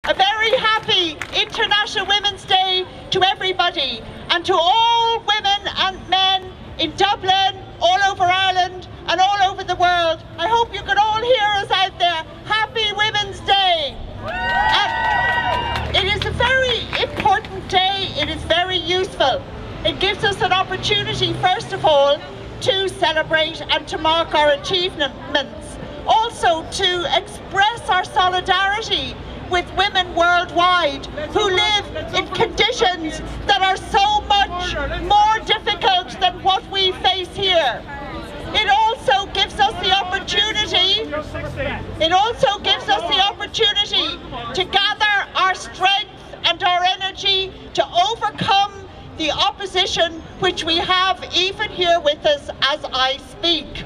A very happy International Women's Day to everybody, and to all women and men in Dublin, all over Ireland and all over the world. I hope you can all hear us out there. Happy Women's Day! And it is a very important day. It is very useful. It gives us an opportunity, first of all, to celebrate and to mark our achievements. Also to express our solidarity with women worldwide who live in conditions that are so much more difficult than what we face here. It also gives us the opportunity to gather our strength and our energy to overcome the opposition which we have even here with us as I speak.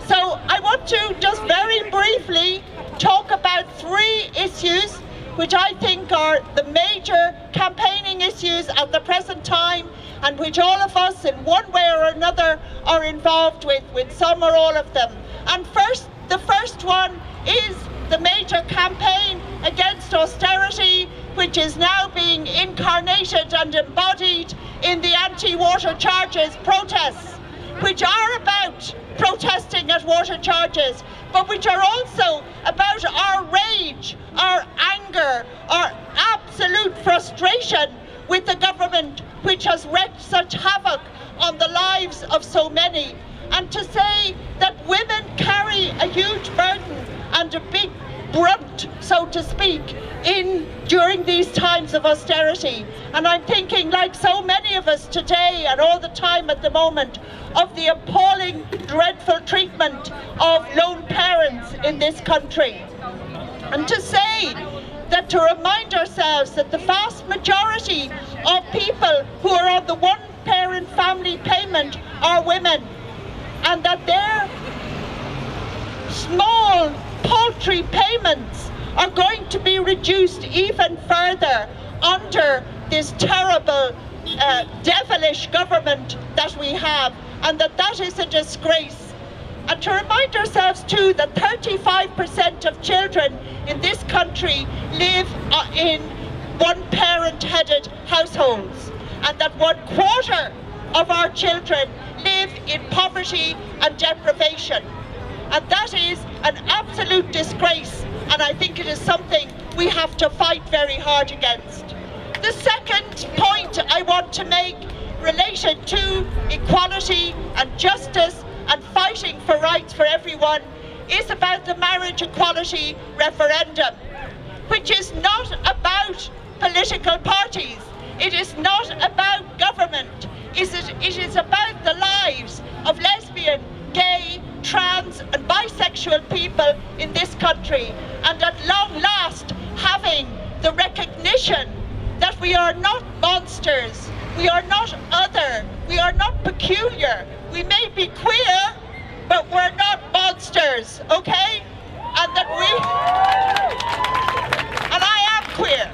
So I want to just very briefly talk about three issues which I think are the major campaigning issues at the present time, and which all of us in one way or another are involved with some or all of them. And the first one is the major campaign against austerity, which is now being incarnated and embodied in the anti-water charges protests, which are about protesting at water charges, but which are also about our rage, our anger, our absolute frustration with the government which has wreaked such havoc on the lives of so many. And to say that women carry a huge burden and a big brunt, so to speak, during these times of austerity. And I'm thinking, like so many of us today and all the time at the moment, of the appalling, dreadful treatment of lone parents in this country. And to say that, to remind ourselves that the vast majority of people who are on the one-parent family payment are women, and that their small, paltry payments are going to be reduced even further under this terrible, devilish government that we have, and that is a disgrace. And to remind ourselves too that 35% of children in this country live in one-parent-headed households, and that 1/4 of our children live in poverty and deprivation. And that is an absolute disgrace, and I think it is something we have to fight very hard against. The second point I want to make, related to equality and justice and fighting for rights for everyone, is about the marriage equality referendum, which is not about political parties. It is not about government. It is about the lives of lesbian, gay, trans and bisexual people in this country, and at long last having the recognition that we are not monsters, we are not other, we are not peculiar. We may be queer, but we're not monsters, okay? And that and I am queer.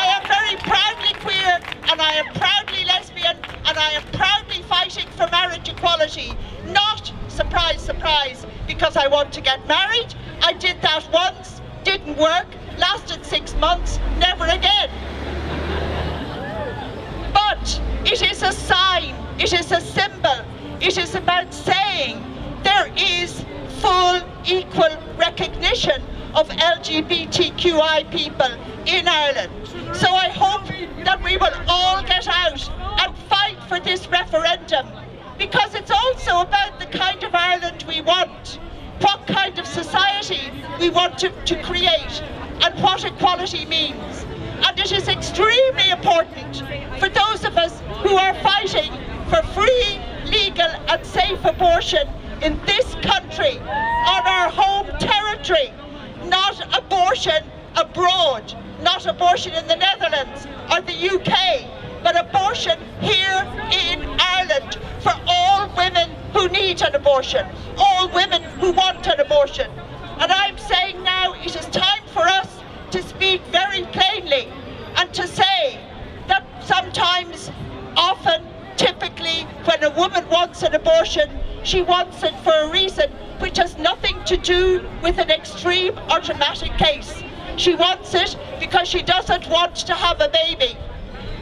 I am very proudly queer, and I am proudly lesbian, and I am proudly fighting for marriage equality. Not, surprise, surprise, because I want to get married. I did that once, didn't work, lasted 6 months, never again. But it is a sign, it is a symbol, it is about saying there is full equal recognition of LGBTQI people in Ireland. So I hope that we will all get out and fight for this referendum, because it's also about the kind of Ireland we want, what kind of society we want to create, and what equality means. And it is extremely important for those of us who are fighting for free, legal and safe abortion in this country, on our home territory, not abortion abroad, not abortion in the Netherlands or the UK, but abortion here in Ireland for all women who need an abortion, all women who want an abortion. And I'm saying now it is time for us to speak very plainly and to say that sometimes, often, typically, when a woman wants an abortion, she wants it for a reason which has nothing to do with an extreme or dramatic case. She wants it because she doesn't want to have a baby.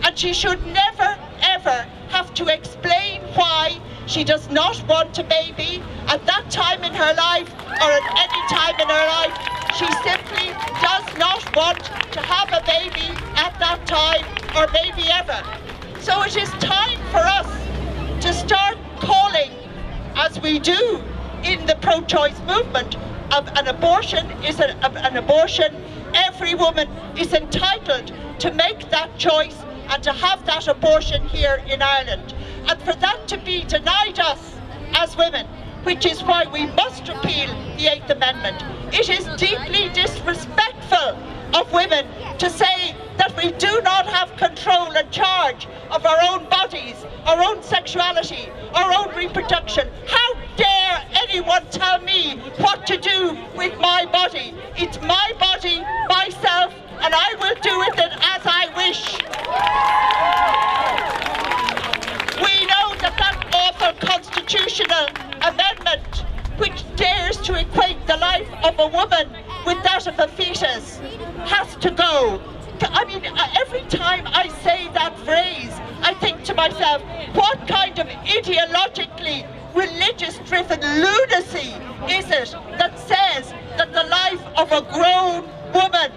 And she should never, ever have to explain why she does not want a baby at that time in her life or at any time in her life. She simply does not want to have a baby at that time or maybe ever. So it is time for us to start calling, as we do in the pro-choice movement, an abortion is an abortion. Every woman is entitled to make that choice and to have that abortion here in Ireland. And for that to be denied us as women, which is why we must repeal the 8th Amendment, it is deeply disrespectful of women to say that we do not have control and charge of our own bodies, our own sexuality, our own reproduction. How dare anyone tell me what to do with my body? It's my body, myself, and I will do with it as I wish. We know that awful constitutional amendment which dares to equate the life of a woman with that of a fetus has to go. I mean, every time I say that phrase, I think to myself, what kind of ideologically religious-driven lunacy is it that says that the life of a grown woman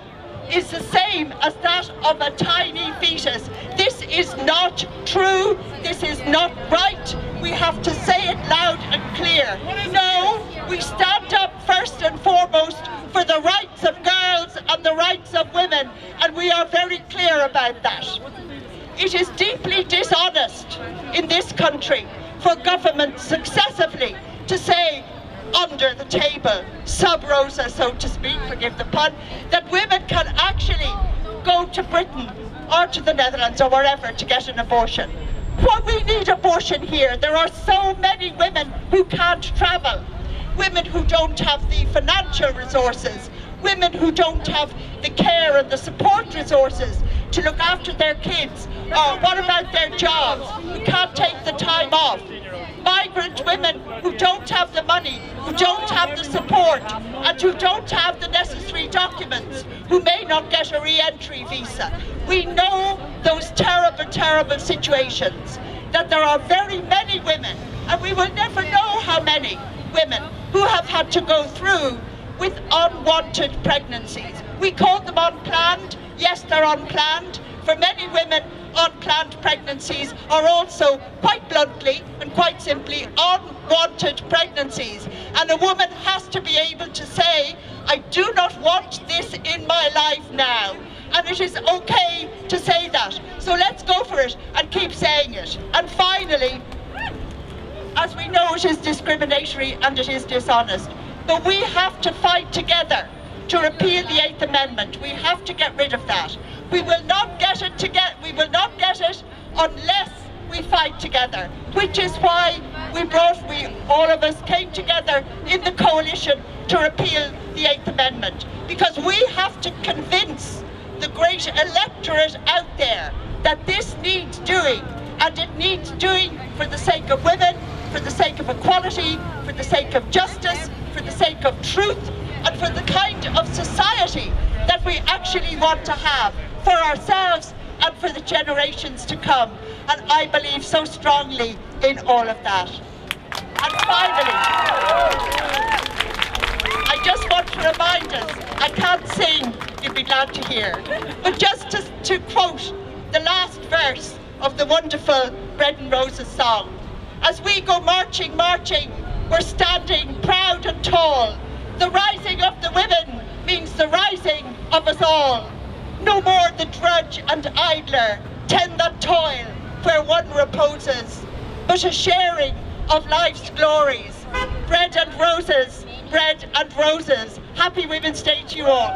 is the same as that of a tiny fetus? This is not true. This is not right. We have to say it loud and clear. No, we stand up first and foremost for the rights of girls and the rights of women, and we are very clear about that. It is deeply dishonest in this country for government successively to say, under the table, sub rosa, so to speak, forgive the pun, that women can actually go to Britain or to the Netherlands or wherever to get an abortion. Well, we need abortion here. There are so many women who can't travel, women who don't have the financial resources, women who don't have the care and the support resources to look after their kids, or what about their jobs, who can't take the time off. Migrant women who don't have the money, who don't have the support, and who don't have the necessary documents, who may not get a re-entry visa. We know those terrible, terrible situations, that there are very many women, and we will never know how many women who have had to go through with unwanted pregnancies. We call them unplanned. Yes, they're unplanned. For many women, unplanned pregnancies are also, quite bluntly and quite simply, unwanted pregnancies. And a woman has to be able to say, I do not want this in my life now. And it is okay to say that. So let's go for it and keep saying it. And finally, as we know, it is discriminatory and it is dishonest. But we have to fight together to repeal the 8th Amendment. We have to get rid of that. We will not get it unless we fight together, which is why all of us came together in the coalition to repeal the 8th Amendment, because we have to convince the great electorate out there that this needs doing, and it needs doing for the sake of women, for the sake of equality, for the sake of justice, for the sake of truth, and for the kind of society that we actually want to have for ourselves and for the generations to come. And I believe so strongly in all of that. And finally, I just want to remind us, I can't sing, you'd be glad to hear, but just to quote the last verse of the wonderful Bread and Roses song. As we go marching, marching, we're standing proud and tall. The rising of the women means the rising of us all. No more the drudge and idler tend that toil where one reposes, but a sharing of life's glories. Bread and roses, bread and roses. Happy Women's Day to you all.